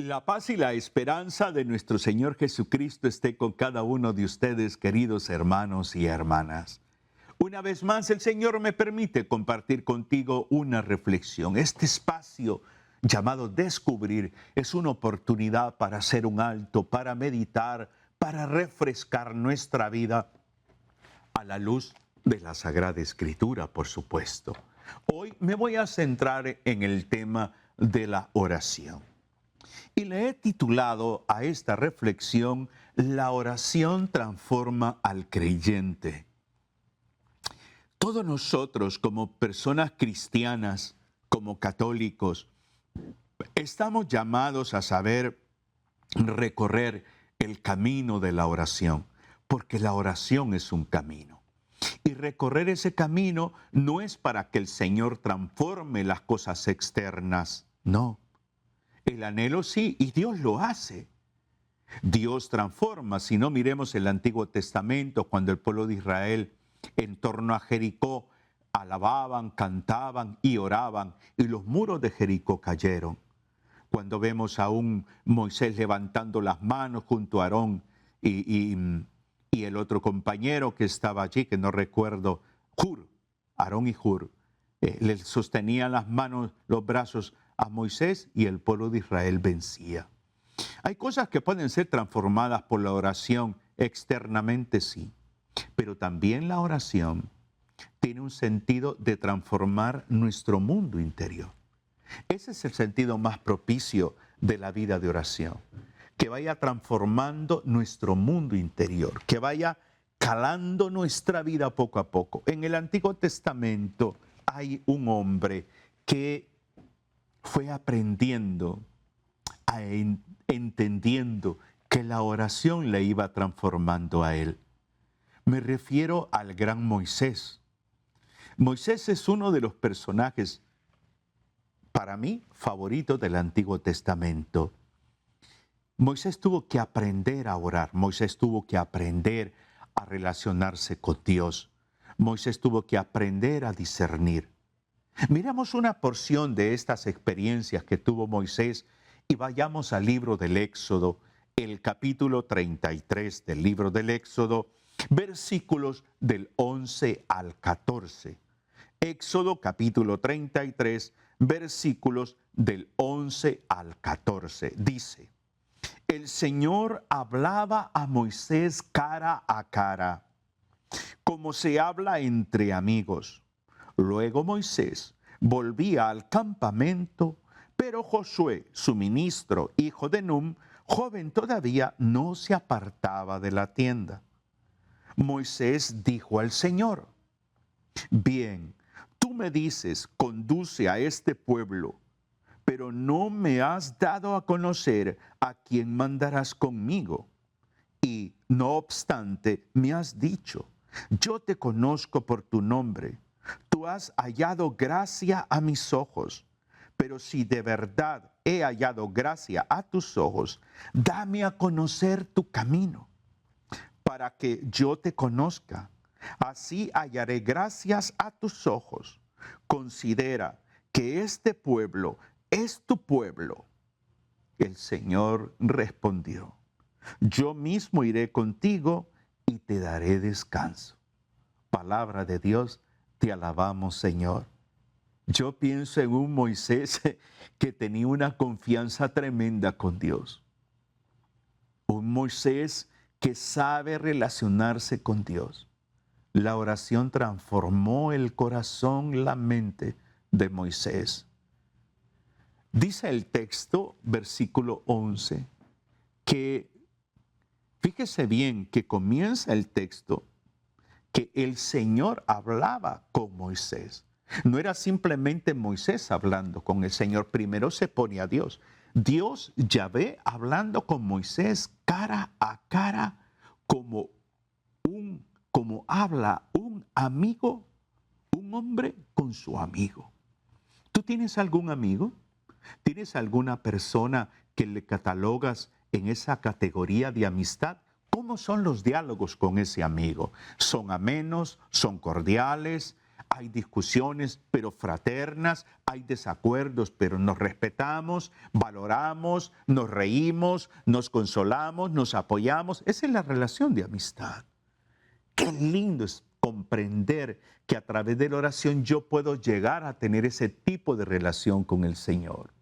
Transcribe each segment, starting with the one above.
La paz y la esperanza de nuestro Señor Jesucristo esté con cada uno de ustedes, queridos hermanos y hermanas. Una vez más, el Señor me permite compartir contigo una reflexión. Este espacio llamado Descubrir es una oportunidad para hacer un alto, para meditar, para refrescar nuestra vida a la luz de la Sagrada Escritura, por supuesto. Hoy me voy a centrar en el tema de la oración. Y le he titulado a esta reflexión, La oración transforma al creyente. Todos nosotros como personas cristianas, como católicos, estamos llamados a saber recorrer el camino de la oración, porque la oración es un camino. Y recorrer ese camino no es para que el Señor transforme las cosas externas, no. El anhelo sí, y Dios lo hace. Dios transforma. Si no, miremos el Antiguo Testamento, cuando el pueblo de Israel en torno a Jericó alababan, cantaban y oraban, y los muros de Jericó cayeron. Cuando vemos a un Moisés levantando las manos junto a Aarón y el otro compañero que estaba allí, que no recuerdo, Hur, Aarón y Hur, le sostenían las manos, los brazos a Moisés y el pueblo de Israel vencía. Hay cosas que pueden ser transformadas por la oración externamente, sí, pero también la oración tiene un sentido de transformar nuestro mundo interior. Ese es el sentido más propicio de la vida de oración, que vaya transformando nuestro mundo interior, que vaya calando nuestra vida poco a poco. En el Antiguo Testamento hay un hombre que fue aprendiendo, entendiendo que la oración le iba transformando a él. Me refiero al gran Moisés. Moisés es uno de los personajes, para mí, favoritos del Antiguo Testamento. Moisés tuvo que aprender a orar, Moisés tuvo que aprender a relacionarse con Dios, Moisés tuvo que aprender a discernir. Miramos una porción de estas experiencias que tuvo Moisés y vayamos al libro del Éxodo, el capítulo 33 del libro del Éxodo, versículos del 11 al 14. Éxodo capítulo 33, versículos del 11 al 14. Dice: El Señor hablaba a Moisés cara a cara, como se habla entre amigos. Luego Moisés volvía al campamento, pero Josué, su ministro, hijo de Nun, joven todavía, no se apartaba de la tienda. Moisés dijo al Señor: Bien, tú me dices, conduce a este pueblo, pero no me has dado a conocer a quién mandarás conmigo. Y, no obstante, me has dicho, yo te conozco por tu nombre. Tú has hallado gracia a mis ojos, pero si de verdad he hallado gracia a tus ojos, dame a conocer tu camino, para que yo te conozca. Así hallaré gracias a tus ojos. Considera que este pueblo es tu pueblo. El Señor respondió: Yo mismo iré contigo y te daré descanso. Palabra de Dios. Te alabamos, Señor. Yo pienso en un Moisés que tenía una confianza tremenda con Dios. Un Moisés que sabe relacionarse con Dios. La oración transformó el corazón, la mente de Moisés. Dice el texto, versículo 11, que fíjese bien que comienza el texto que el Señor hablaba con Moisés. No era simplemente Moisés hablando con el Señor, primero se pone a Dios. Dios, Yahvé, hablando con Moisés cara a cara, como habla un amigo, un hombre con su amigo. ¿Tú tienes algún amigo? ¿Tienes alguna persona que le catalogas en esa categoría de amistad? ¿Cómo son los diálogos con ese amigo? ¿Son amenos? ¿Son cordiales? hay discusiones, pero fraternas, hay desacuerdos, pero nos respetamos, valoramos, nos reímos, nos consolamos, nos apoyamos. Esa es la relación de amistad. Qué lindo es comprender que a través de la oración yo puedo llegar a tener ese tipo de relación con el Señor.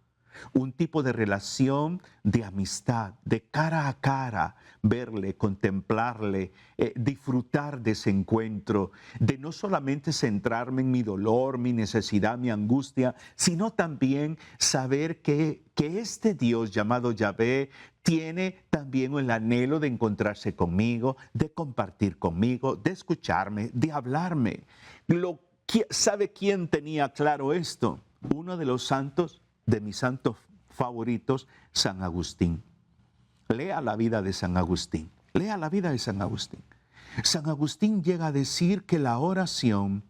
Un tipo de relación de amistad, de cara a cara, verle, contemplarle, disfrutar de ese encuentro, de no solamente centrarme en mi dolor, mi necesidad, mi angustia, sino también saber que este Dios llamado Yahvé tiene también el anhelo de encontrarse conmigo, de compartir conmigo, de escucharme, de hablarme. ¿Sabe quién tenía claro esto? Uno de los santos, de mis santos favoritos, San Agustín. Lea la vida de San Agustín. Lea la vida de San Agustín. San Agustín llega a decir que la oración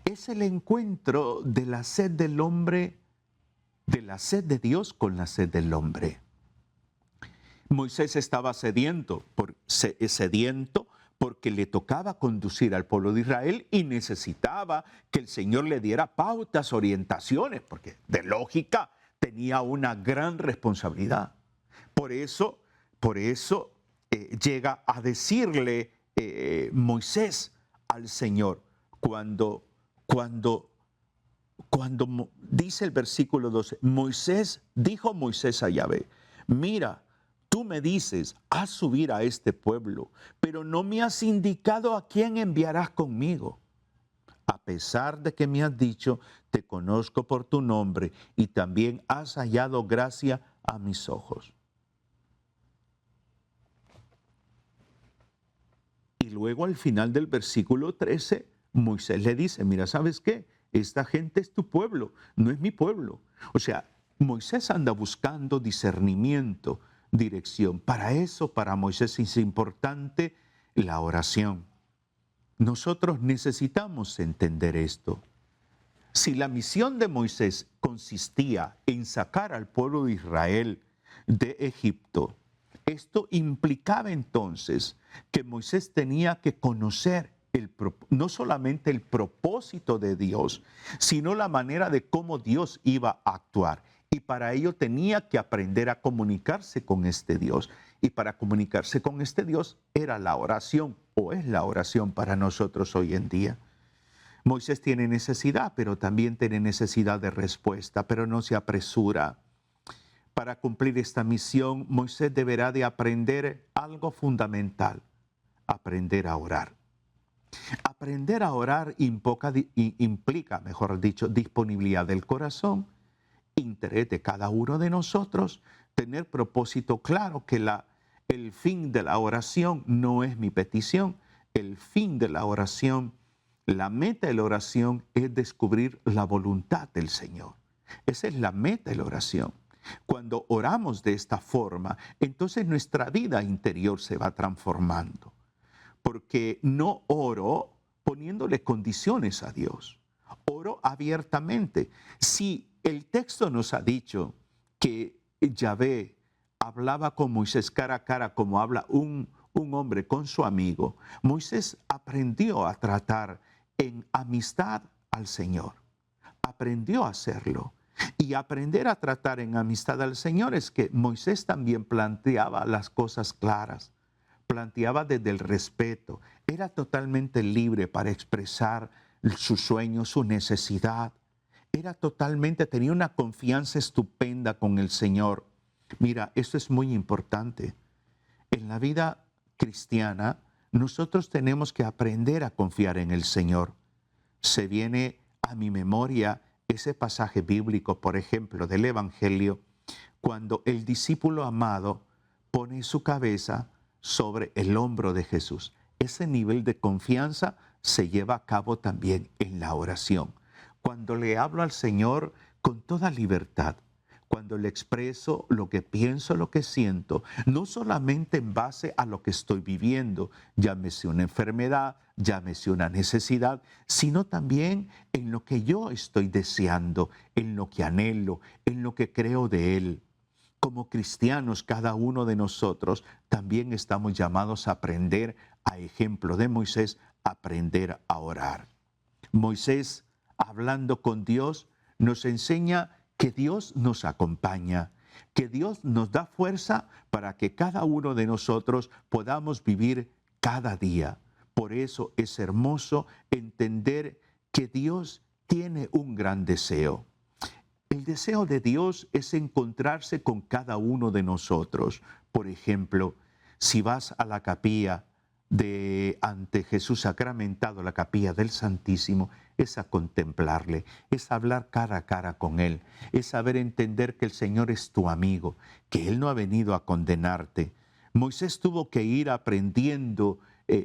es el encuentro de la sed del hombre, de la sed de Dios con la sed del hombre. Moisés estaba sediento porque le tocaba conducir al pueblo de Israel y necesitaba que el Señor le diera pautas, orientaciones, porque de lógica tenía una gran responsabilidad. Por eso llega a decirle Moisés al Señor cuando dice el versículo 12, dijo Moisés a Yahvé, mira, tú me dices, haz subir a este pueblo, pero no me has indicado a quién enviarás conmigo. A pesar de que me has dicho, te conozco por tu nombre y también has hallado gracia a mis ojos. Y luego al final del versículo 13, Moisés le dice, mira, ¿sabes qué? Esta gente es tu pueblo, no es mi pueblo. O sea, Moisés anda buscando discernimiento, dirección. Para eso, para Moisés es importante la oración. Nosotros necesitamos entender esto. Si la misión de Moisés consistía en sacar al pueblo de Israel de Egipto, esto implicaba entonces que Moisés tenía que conocer no solamente el propósito de Dios, sino la manera de cómo Dios iba a actuar. Y para ello tenía que aprender a comunicarse con este Dios. Y para comunicarse con este Dios era la oración, o es la oración para nosotros hoy en día. Moisés tiene necesidad, pero también tiene necesidad de respuesta, pero no se apresura. Para cumplir esta misión, Moisés deberá de aprender algo fundamental, aprender a orar. Aprender a orar implica, mejor dicho, disponibilidad del corazón, interés de cada uno de nosotros, tener propósito claro que el fin de la oración no es mi petición, el fin de la oración, la meta de la oración es descubrir la voluntad del Señor. Esa es la meta de la oración. Cuando oramos de esta forma, entonces nuestra vida interior se va transformando. Porque no oro poniéndole condiciones a Dios. Oro abiertamente. Si el texto nos ha dicho que Yahvé hablaba con Moisés cara a cara como habla un hombre con su amigo, Moisés aprendió a tratar en amistad al Señor. Aprendió a hacerlo. Y aprender a tratar en amistad al Señor es que Moisés también planteaba las cosas claras, planteaba desde el respeto, era totalmente libre para expresar su sueño, su necesidad, tenía una confianza estupenda con el Señor. Mira, esto es muy importante. En la vida cristiana, nosotros tenemos que aprender a confiar en el Señor. Se viene a mi memoria ese pasaje bíblico, por ejemplo, del Evangelio, cuando el discípulo amado pone su cabeza sobre el hombro de Jesús. Ese nivel de confianza se lleva a cabo también en la oración. Cuando le hablo al Señor con toda libertad, cuando le expreso lo que pienso, lo que siento, no solamente en base a lo que estoy viviendo, llámese una enfermedad, llámese una necesidad, sino también en lo que yo estoy deseando, en lo que anhelo, en lo que creo de Él. Como cristianos, cada uno de nosotros también estamos llamados a aprender, a ejemplo de Moisés, a aprender a orar. Moisés, hablando con Dios, nos enseña que Dios nos acompaña, que Dios nos da fuerza para que cada uno de nosotros podamos vivir cada día. Por eso es hermoso entender que Dios tiene un gran deseo. El deseo de Dios es encontrarse con cada uno de nosotros. Por ejemplo, si vas a la capilla de ante Jesús sacramentado, la capilla del Santísimo, es a contemplarle, es hablar cara a cara con Él, es saber entender que el Señor es tu amigo, que Él no ha venido a condenarte. Moisés tuvo que ir aprendiendo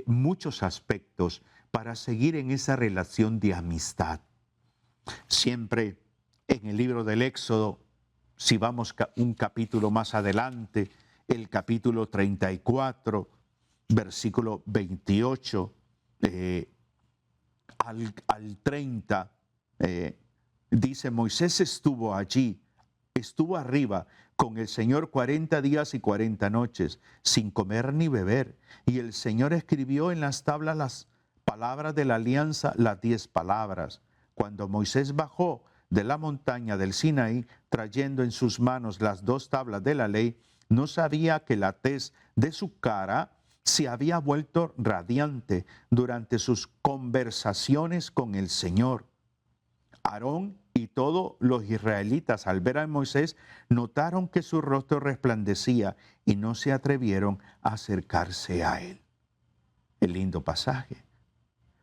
muchos aspectos para seguir en esa relación de amistad. Siempre en el libro del Éxodo, si vamos un capítulo más adelante, el capítulo 34, versículo 28 al 30, dice, Moisés estuvo allí, estuvo arriba con el Señor 40 días y 40 noches, sin comer ni beber. Y el Señor escribió en las tablas las palabras de la alianza, las 10 palabras. Cuando Moisés bajó de la montaña del Sinaí, trayendo en sus manos las 2 tablas de la ley, no sabía que la tez de su cara se había vuelto radiante durante sus conversaciones con el Señor. Aarón y todos los israelitas, al ver a Moisés, notaron que su rostro resplandecía y no se atrevieron a acercarse a él. El lindo pasaje.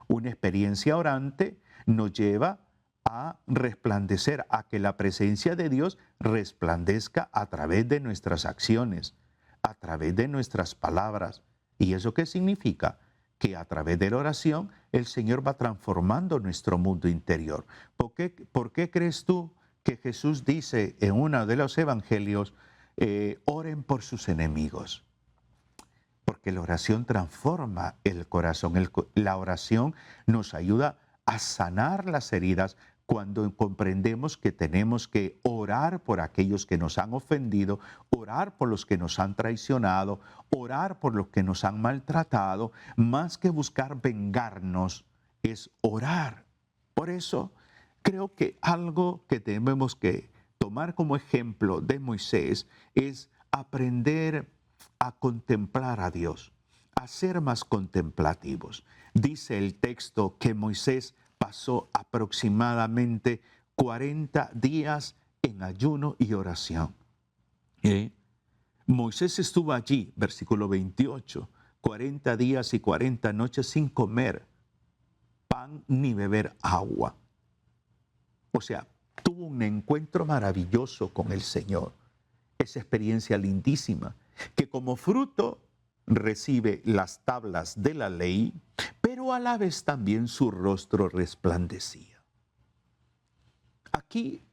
Una experiencia orante nos lleva a resplandecer, a que la presencia de Dios resplandezca a través de nuestras acciones, a través de nuestras palabras. ¿Y eso qué significa? Que a través de la oración el Señor va transformando nuestro mundo interior. ¿Por qué crees tú que Jesús dice en uno de los evangelios, oren por sus enemigos? Porque la oración transforma el corazón. La oración nos ayuda a sanar las heridas cuando comprendemos que tenemos que orar por aquellos que nos han ofendido, orar por los que nos han traicionado, orar por los que nos han maltratado, más que buscar vengarnos, es orar. Por eso creo que algo que tenemos que tomar como ejemplo de Moisés es aprender a contemplar a Dios, a ser más contemplativos. Dice el texto que Moisés pasó aproximadamente 40 días en ayuno y oración. Moisés estuvo allí, versículo 28, 40 días y 40 noches sin comer pan ni beber agua. O sea, tuvo un encuentro maravilloso con el Señor. Esa experiencia lindísima, que como fruto recibe las tablas de la ley, pero a la vez también su rostro resplandecía. Aquí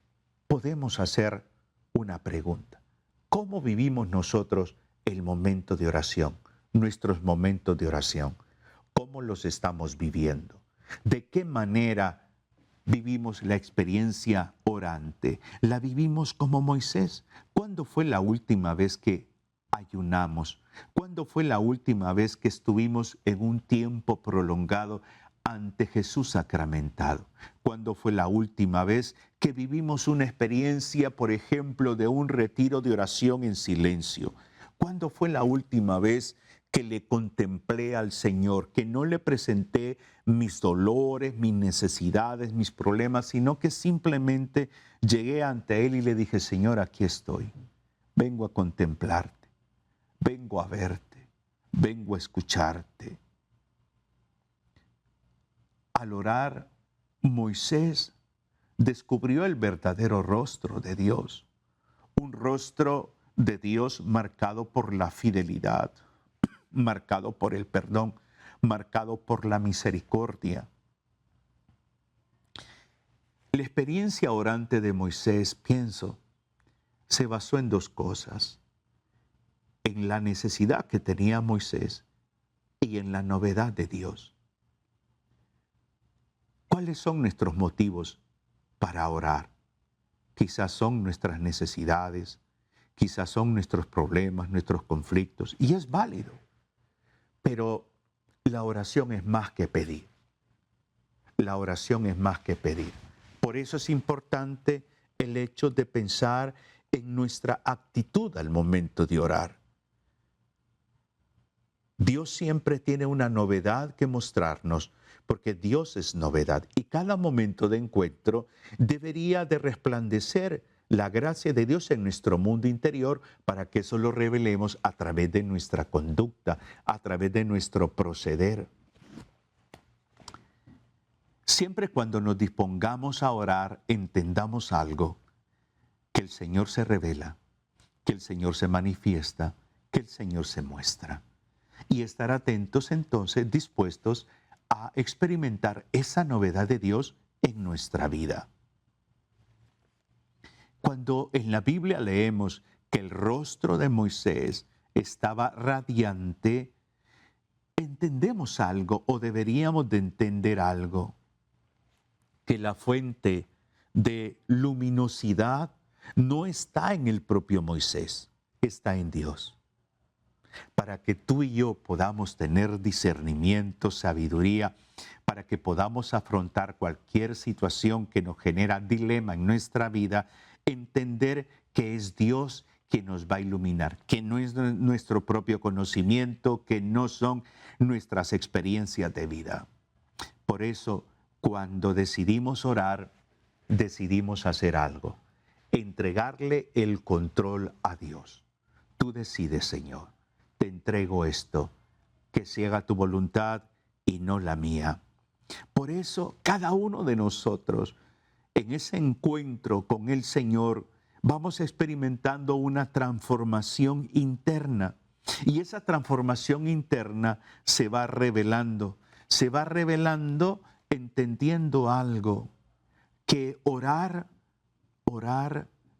podemos hacer una pregunta. ¿Cómo vivimos nosotros el momento de oración, nuestros momentos de oración? ¿Cómo los estamos viviendo? ¿De qué manera vivimos la experiencia orante? ¿La vivimos como Moisés? ¿Cuándo fue la última vez que ayunamos? ¿Cuándo fue la última vez que estuvimos en un tiempo prolongado ante Jesús sacramentado? ¿Cuándo fue la última vez que vivimos una experiencia, por ejemplo, de un retiro de oración en silencio? ¿Cuándo fue la última vez que le contemplé al Señor, que no le presenté mis dolores, mis necesidades, mis problemas, sino que simplemente llegué ante Él y le dije, Señor, aquí estoy, vengo a contemplarte, vengo a verte, vengo a escucharte? Al orar, Moisés descubrió el verdadero rostro de Dios, un rostro de Dios marcado por la fidelidad, marcado por el perdón, marcado por la misericordia. La experiencia orante de Moisés, pienso, se basó en 2 cosas: en la necesidad que tenía Moisés y en la novedad de Dios. ¿Cuáles son nuestros motivos para orar? Quizás son nuestras necesidades, quizás son nuestros problemas, nuestros conflictos, y es válido. Pero la oración es más que pedir. la oración es más que pedir. Por eso es importante el hecho de pensar en nuestra actitud al momento de orar. Dios siempre tiene una novedad que mostrarnos, porque Dios es novedad y cada momento de encuentro debería de resplandecer la gracia de Dios en nuestro mundo interior para que eso lo revelemos a través de nuestra conducta, a través de nuestro proceder. Siempre cuando nos dispongamos a orar, entendamos algo, que el Señor se revela, que el Señor se manifiesta, que el Señor se muestra. Y estar atentos entonces, dispuestos a experimentar esa novedad de Dios en nuestra vida. Cuando en la Biblia leemos que el rostro de Moisés estaba radiante, entendemos algo o deberíamos de entender algo, que la fuente de luminosidad no está en el propio Moisés, está en Dios. Para que tú y yo podamos tener discernimiento, sabiduría, para que podamos afrontar cualquier situación que nos genera dilema en nuestra vida, entender que es Dios quien nos va a iluminar, que no es nuestro propio conocimiento, que no son nuestras experiencias de vida. Por eso, cuando decidimos orar, decidimos hacer algo, entregarle el control a Dios. Tú decides, Señor. Te entrego esto, que se haga tu voluntad y no la mía. Por eso, cada uno de nosotros, en ese encuentro con el Señor, vamos experimentando una transformación interna. Y esa transformación interna se va revelando entendiendo algo, que orar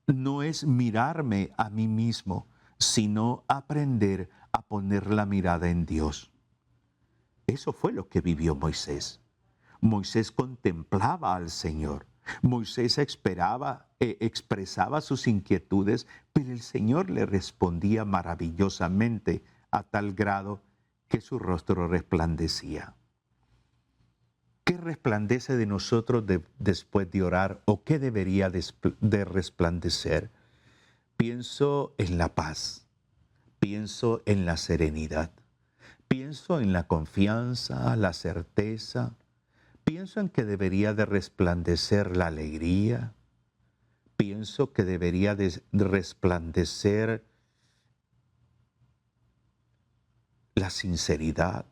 no es mirarme a mí mismo, sino aprender a poner la mirada en Dios. Eso fue lo que vivió Moisés. Moisés contemplaba al Señor. Moisés expresaba sus inquietudes, pero el Señor le respondía maravillosamente a tal grado que su rostro resplandecía. ¿Qué resplandece de nosotros después de orar o qué debería de resplandecer? Pienso en la paz, pienso en la serenidad, pienso en la confianza, la certeza, pienso en que debería de resplandecer la alegría, pienso que debería de resplandecer la sinceridad.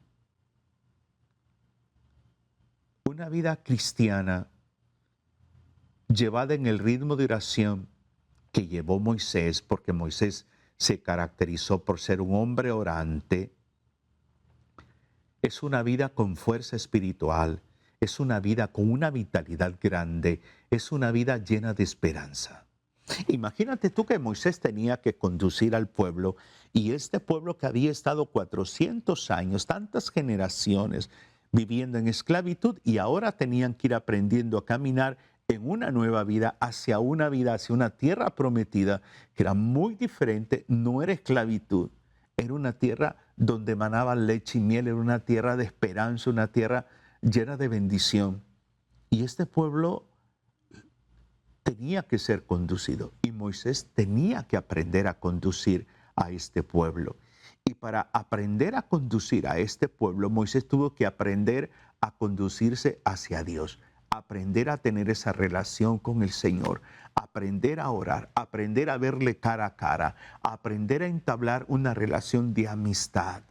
Una vida cristiana llevada en el ritmo de oración que llevó Moisés, porque Moisés se caracterizó por ser un hombre orante, es una vida con fuerza espiritual, es una vida con una vitalidad grande, es una vida llena de esperanza. Imagínate tú que Moisés tenía que conducir al pueblo y este pueblo que había estado 400 años, tantas generaciones viviendo en esclavitud y ahora tenían que ir aprendiendo a caminar en una nueva vida, hacia una tierra prometida que era muy diferente, no era esclavitud, era una tierra donde manaba leche y miel, era una tierra de esperanza, una tierra llena de bendición. Y este pueblo tenía que ser conducido y Moisés tenía que aprender a conducir a este pueblo. Y para aprender a conducir a este pueblo, Moisés tuvo que aprender a conducirse hacia Dios, aprender a tener esa relación con el Señor, aprender a orar, aprender a verle cara a cara, aprender a entablar una relación de amistad.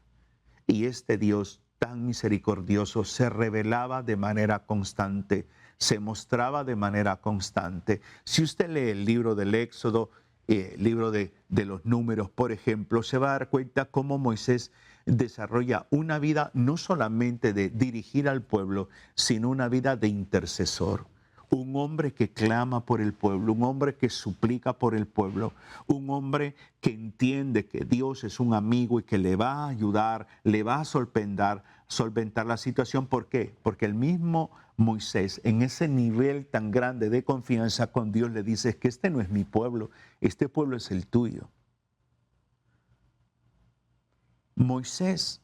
Y este Dios tan misericordioso se revelaba de manera constante, se mostraba de manera constante. Si usted lee el libro del Éxodo, libro de los Números, por ejemplo, se va a dar cuenta cómo Moisés desarrolla una vida no solamente de dirigir al pueblo, sino una vida de intercesor. Un hombre que clama por el pueblo, un hombre que suplica por el pueblo, un hombre que entiende que Dios es un amigo y que le va a ayudar, le va a solventar la situación. ¿Por qué? Porque el mismo Moisés, en ese nivel tan grande de confianza con Dios, le dice que este no es mi pueblo, este pueblo es el tuyo. Moisés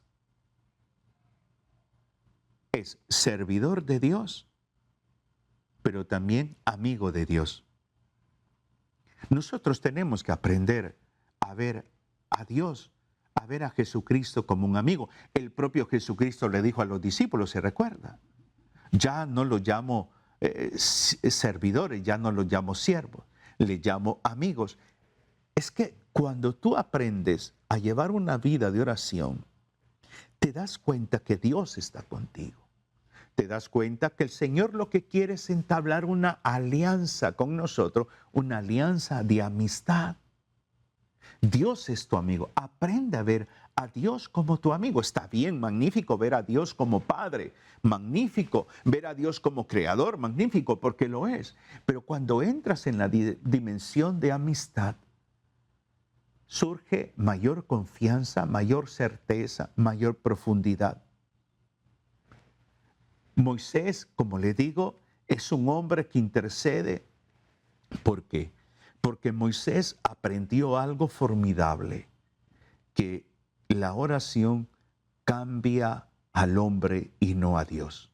es servidor de Dios pero también amigo de Dios. Nosotros tenemos que aprender a ver a Dios, a ver a Jesucristo como un amigo. El propio Jesucristo le dijo a los discípulos, ¿se recuerda? Ya no los llamo servidores, ya no los llamo siervos, les llamo amigos. Es que cuando tú aprendes a llevar una vida de oración, te das cuenta que Dios está contigo. Te das cuenta que el Señor lo que quiere es entablar una alianza con nosotros, una alianza de amistad. Dios es tu amigo. Aprende a ver a Dios como tu amigo. Está bien, magnífico ver a Dios como Padre, magnífico ver a Dios como Creador, magnífico porque lo es. Pero cuando entras en la dimensión de amistad, surge mayor confianza, mayor certeza, mayor profundidad. Moisés, como le digo, es un hombre que intercede. ¿Por qué? Porque Moisés aprendió algo formidable, que la oración cambia al hombre y no a Dios.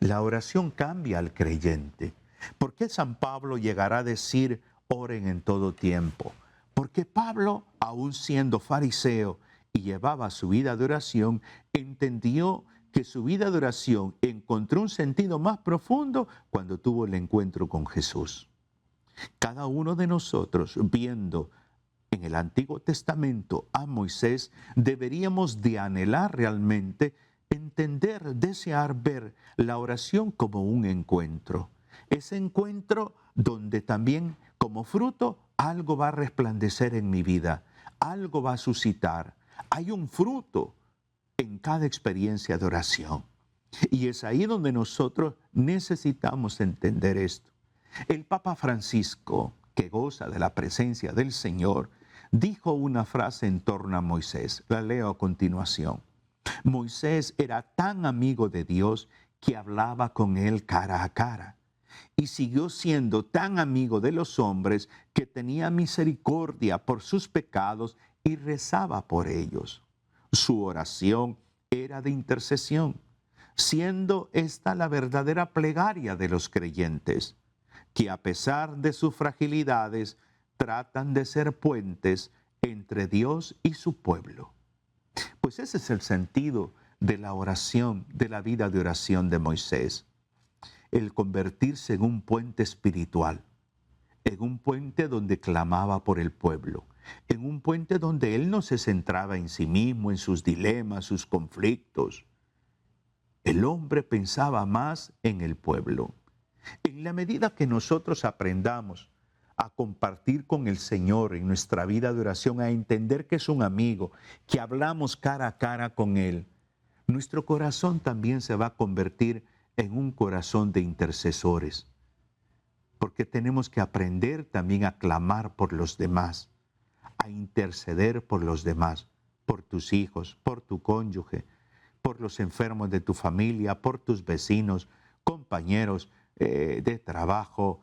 La oración cambia al creyente. ¿Por qué San Pablo llegará a decir, oren en todo tiempo? Porque Pablo, aun siendo fariseo y llevaba su vida de oración, entendió que su vida de oración encontró un sentido más profundo cuando tuvo el encuentro con Jesús. Cada uno de nosotros, viendo en el Antiguo Testamento a Moisés, deberíamos de anhelar realmente, entender, desear ver la oración como un encuentro. Ese encuentro donde también como fruto algo va a resplandecer en mi vida, algo va a suscitar. Hay un fruto en cada experiencia de oración. Y es ahí donde nosotros necesitamos entender esto. El Papa Francisco, que goza de la presencia del Señor, dijo una frase en torno a Moisés. La leo a continuación. Moisés era tan amigo de Dios que hablaba con él cara a cara. Y siguió siendo tan amigo de los hombres que tenía misericordia por sus pecados y rezaba por ellos. Su oración era de intercesión, siendo esta la verdadera plegaria de los creyentes, que a pesar de sus fragilidades tratan de ser puentes entre Dios y su pueblo. Pues ese es el sentido de la oración, de la vida de oración de Moisés. El convertirse en un puente espiritual, en un puente donde clamaba por el pueblo, en un puente donde él no se centraba en sí mismo, en sus dilemas, sus conflictos. El hombre pensaba más en el pueblo. En la medida que nosotros aprendamos a compartir con el Señor en nuestra vida de oración, a entender que es un amigo, que hablamos cara a cara con Él, nuestro corazón también se va a convertir en un corazón de intercesores, porque tenemos que aprender también a clamar por los demás, a interceder por los demás, por tus hijos, por tu cónyuge, por los enfermos de tu familia, por tus vecinos, compañeros de trabajo,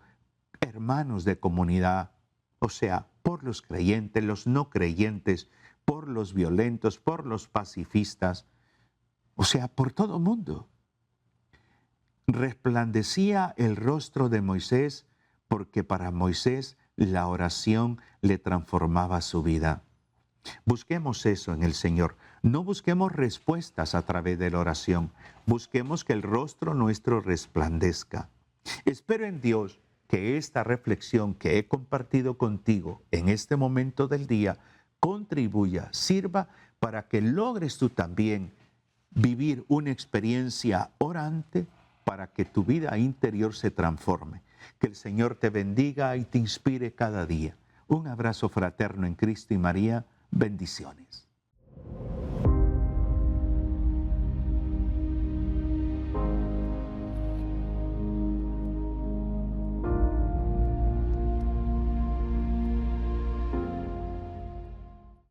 hermanos de comunidad, o sea, por los creyentes, los no creyentes, por los violentos, por los pacifistas, o sea, por todo el mundo. Resplandecía el rostro de Moisés porque para Moisés la oración le transformaba su vida. Busquemos eso en el Señor. No busquemos respuestas a través de la oración. Busquemos que el rostro nuestro resplandezca. Espero en Dios que esta reflexión que he compartido contigo en este momento del día contribuya, sirva para que logres tú también vivir una experiencia orante para que tu vida interior se transforme. Que el Señor te bendiga y te inspire cada día. Un abrazo fraterno en Cristo y María. Bendiciones.